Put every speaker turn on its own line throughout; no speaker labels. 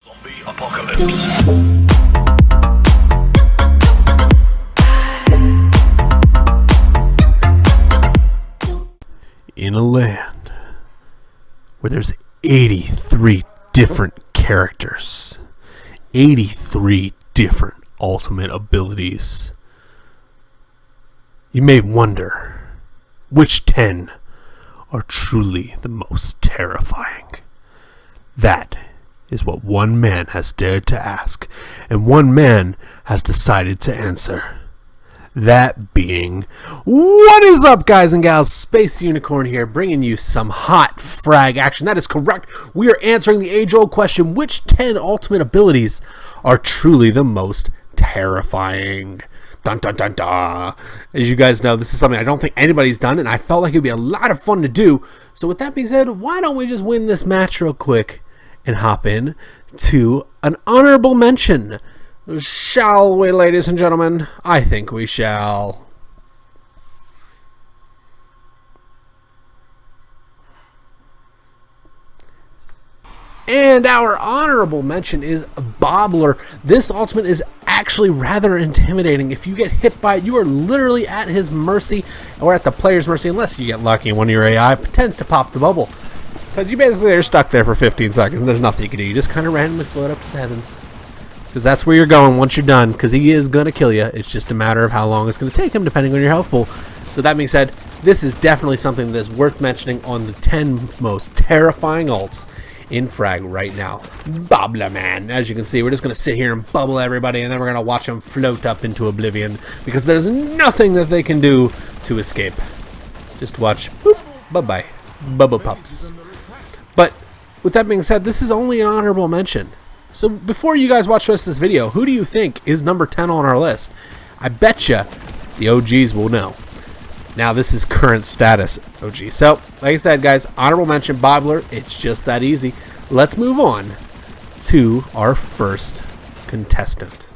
Zombie apocalypse.
In a land where there's 83 different characters, 83 different ultimate abilities, you may wonder which 10 are truly the most terrifying. That is what one man has dared to ask, and one man has decided to answer. That being, what is up, guys and gals? Space Unicorn here, bringing you some hot frag action. That is correct. We are answering the age-old question, which 10 ultimate abilities are truly the most terrifying? Dun dun dun dun. As you guys know, this is something I don't think anybody's done, and I felt like it would be a lot of fun to do. So with that being said, why don't we just win this match real quick and hop in to an honorable mention? Shall we, ladies and gentlemen? I think we shall. And our honorable mention is Bobbler. This ultimate is actually rather intimidating. If you get hit by it, you are literally at his mercy, or at the player's mercy, unless you get lucky and one of your AI tends to pop the bubble. Because you basically are stuck there for 15 seconds and there's nothing you can do. You just kind of randomly float up to the heavens. Because that's where you're going once you're done, because he is going to kill you. It's just a matter of how long it's going to take him, depending on your health pool. So that being said, this is definitely something that is worth mentioning on the 10 most terrifying ults in Frag right now. Bobbler Man. As you can see, we're just going to sit here and bubble everybody, and then we're going to watch them float up into oblivion, because there's nothing that they can do to escape. Just watch. Boop. Bye-bye. Bubble Pups. But with that being said, this is only an honorable mention. So before you guys watch the rest of this video, who do you think is number 10 on our list? I betcha the OGs will know. Now this is current status OG. So like I said, guys, honorable mention Bobbler. It's just that easy. Let's move on to our first contestant.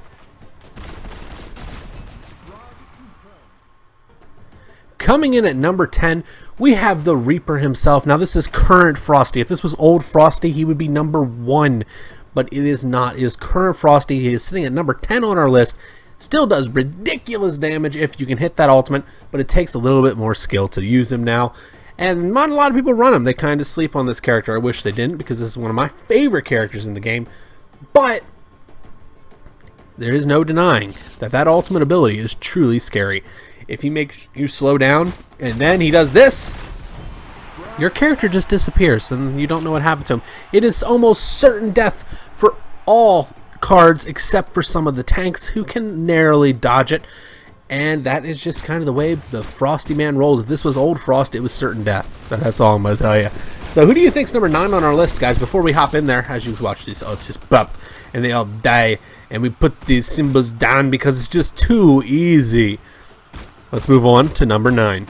Coming in at number 10, we have the Reaper himself. Now this is current Frosty. If this was old Frosty, he would be number 1. But it is not. It is current Frosty. He is sitting at number 10 on our list. Still does ridiculous damage if you can hit that ultimate, but it takes a little bit more skill to use him now. And not a lot of people run him. They kind of sleep on this character. I wish they didn't, because this is one of my favorite characters in the game. But there is no denying that that ultimate ability is truly scary. If he makes you slow down, and then he does this, your character just disappears and you don't know what happened to him. It is almost certain death for all cards except for some of the tanks who can narrowly dodge it. And that is just kind of the way the Frosty man rolls. If this was old Frost, it was certain death. That's all I'm going to tell you. So who do you think's number 9 on our list, guys? Before we hop in there, as you watch these, oh, it's just bop, and they all die. And we put these symbols down because it's just too easy. Let's move on to number 9.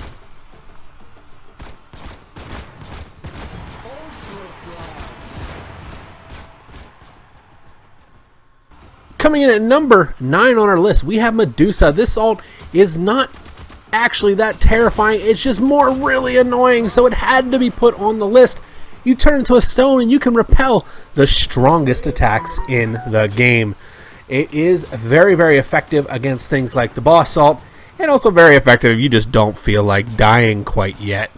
Coming in at number 9 on our list, we have Medusa. This ult is not actually that terrifying. It's just more really annoying, so it had to be put on the list. You turn into a stone and you can repel the strongest attacks in the game. It is very, very effective against things like the boss ult, and also very effective if you just don't feel like dying quite yet.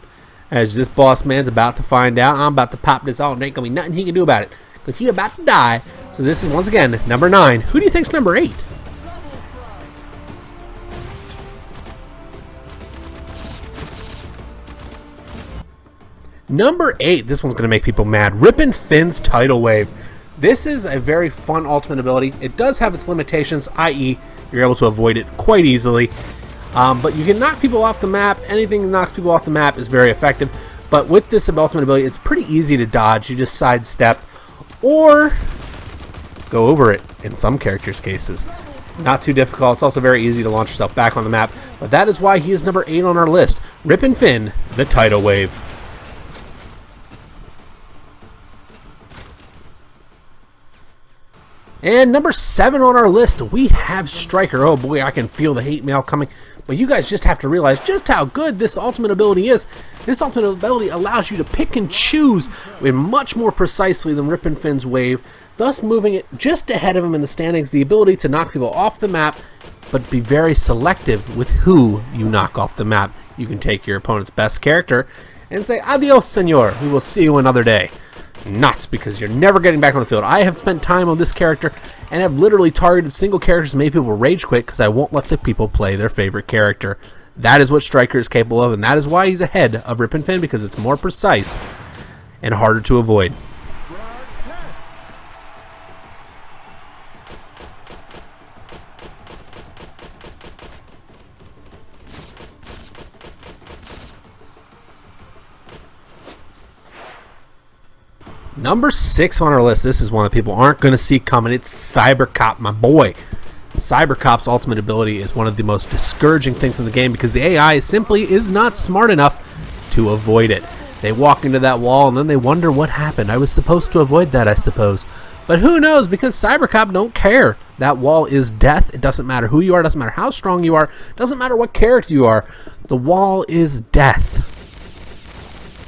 As this boss man's about to find out, I'm about to pop this ult and ain't gonna be nothing he can do about it, because he's about to die. So this is, once again, number 9. Who do you think's number 8? Number 8, this one's going to make people mad. Rippin' Finn's Tidal Wave. This is a very fun ultimate ability. It does have its limitations, i.e. you're able to avoid it quite easily. But you can knock people off the map. Anything that knocks people off the map is very effective. But with this ultimate ability, it's pretty easy to dodge. You just sidestep or go over it in some characters' cases. Not too difficult. It's also very easy to launch yourself back on the map. But that is why he is number 8 on our list. Rippin' Finn, the Tidal Wave. And number 7 on our list, we have Striker. Oh boy, I can feel the hate mail coming. But you guys just have to realize just how good this ultimate ability is. This ultimate ability allows you to pick and choose much more precisely than Rip and Finn's wave, thus moving it just ahead of him in the standings, the ability to knock people off the map, but be very selective with who you knock off the map. You can take your opponent's best character and say, adios, senor, we will see you another day. Not, because you're never getting back on the field. I have spent time on this character and have literally targeted single characters and made people rage quit because I won't let the people play their favorite character. That is what Striker is capable of, and that is why he's ahead of Rip and Finn, because it's more precise and harder to avoid. Number 6 on our list, this is one that people aren't going to see coming. It's Cyber Cop, my boy. Cyber Cop's ultimate ability is one of the most discouraging things in the game because the AI simply is not smart enough to avoid it. They walk into that wall and then they wonder what happened. I was supposed to avoid that, I suppose. But who knows, because Cyber Cop don't care. That wall is death. It doesn't matter who you are, it doesn't matter how strong you are, it doesn't matter what character you are. The wall is death.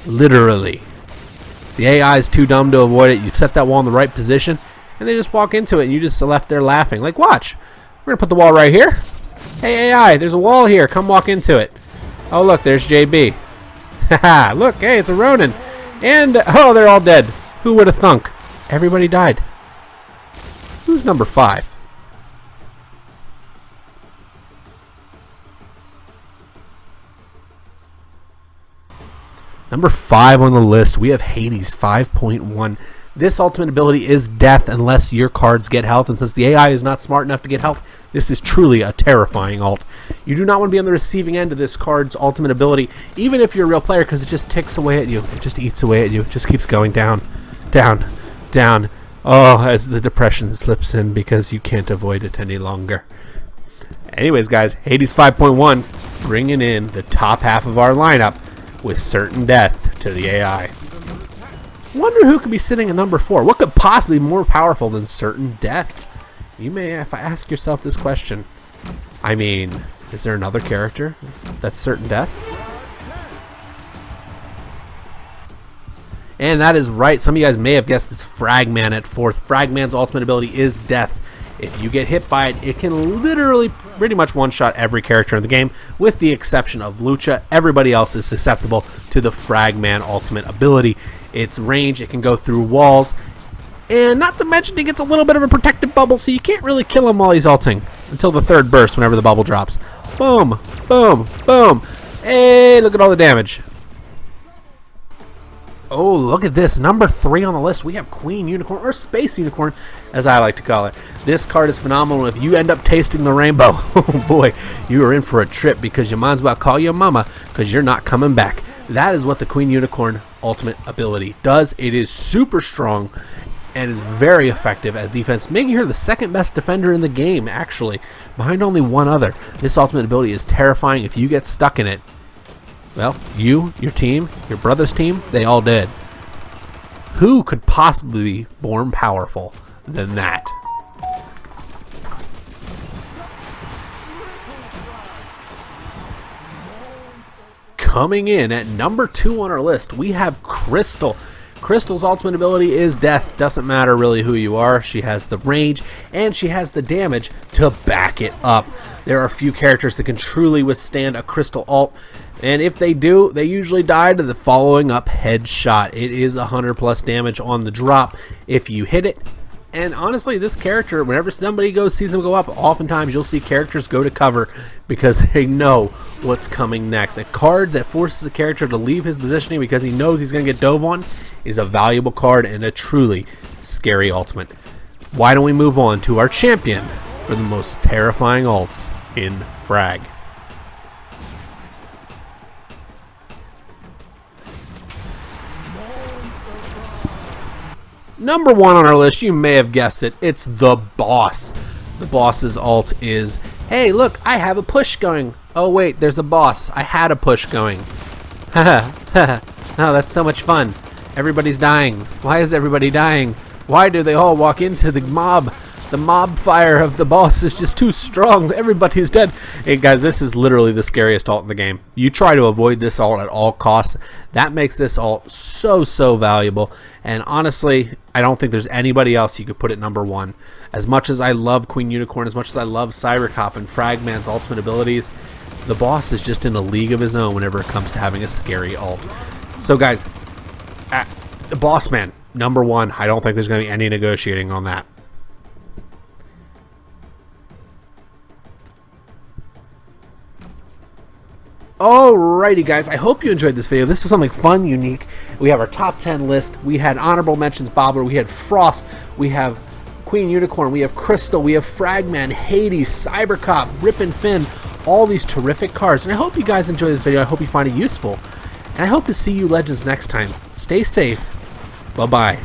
Literally. The AI is too dumb to avoid it. You set that wall in the right position, and they just walk into it, and you just left there laughing. Like, watch. We're going to put the wall right here. Hey, AI, there's a wall here. Come walk into it. Oh, look, there's JB. Haha, look, hey, it's a Ronin. And, oh, they're all dead. Who would have thunk? Everybody died. Who's number 5? Number 5 on the list, we have Hades 5.1. This ultimate ability is death unless your cards get health, and since the AI is not smart enough to get health, this is truly a terrifying ult. You do not want to be on the receiving end of this card's ultimate ability, even if you're a real player, because it just ticks away at you. It just eats away at you. It just keeps going down, down, down. Oh, as the depression slips in because you can't avoid it any longer. Anyways, guys, Hades 5.1 bringing in the top half of our lineup with certain death to the AI. Wonder who could be sitting at number 4. What could possibly be more powerful than certain death? You may have to ask yourself this question. I mean, is there another character that's certain death? And that is right. Some of you guys may have guessed this Fragment at 4th. Fragment's ultimate ability is death. If you get hit by it, it can literally pretty much one-shot every character in the game, with the exception of Lucha. Everybody else is susceptible to the Fragment ultimate ability. Its range, it can go through walls, and not to mention it gets a little bit of a protective bubble, so you can't really kill him while he's ulting until the 3rd burst whenever the bubble drops. Boom, boom, boom. Hey, look at all the damage. Oh, look at this. Number 3 on the list, we have Queen Unicorn, or Space Unicorn, as I like to call it. This card is phenomenal. If you end up tasting the rainbow, oh boy, you are in for a trip, because you might as well call your mama, because you're not coming back. That is what the Queen Unicorn ultimate ability does. It is super strong and is very effective as defense, making her the 2nd best defender in the game, actually, behind only one other. This ultimate ability is terrifying. If you get stuck in it, well, you, your team, your brother's team, they all dead. Who could possibly be more powerful than that? Coming in at number 2 on our list, we have Crystal. Crystal's ultimate ability is death. Doesn't matter really who you are. She has the range and she has the damage to back it up. There are few characters that can truly withstand a Crystal ult, and if they do, they usually die to the following up headshot. It is 100+ damage on the drop if you hit it. And honestly, this character, whenever somebody sees him go up, oftentimes you'll see characters go to cover because they know what's coming next. A card that forces a character to leave his positioning because he knows he's going to get dove on is a valuable card and a truly scary ultimate. Why don't we move on to our champion for the most terrifying ults in Frag? Number 1 on our list, you may have guessed it, it's the boss. The boss's ult is, hey look, I have a push going. Oh wait, there's a boss. I had a push going. Haha, haha. Oh, that's so much fun. Everybody's dying. Why is everybody dying? Why do they all walk into the mob? The mob fire of the boss is just too strong. Everybody's dead. Hey guys, this is literally the scariest ult in the game. You try to avoid this ult at all costs. That makes this ult so valuable. And honestly, I don't think there's anybody else you could put at number 1. As much as I love Queen Unicorn, as much as I love Cybercop and Fragment's ultimate abilities, the boss is just in a league of his own whenever it comes to having a scary ult. So guys, the boss man, number 1. I don't think there's going to be any negotiating on that. Alrighty guys, I hope you enjoyed this video. This was something fun, unique. We have our top 10 list. We had honorable mentions Bobbler, we had Frost, we have Queen Unicorn, we have Crystal, we have Fragment, Hades, Cybercop, Rip and Finn, all these terrific cards. And I hope you guys enjoyed this video. I hope you find it useful. And I hope to see you Legends next time. Stay safe. Bye-bye.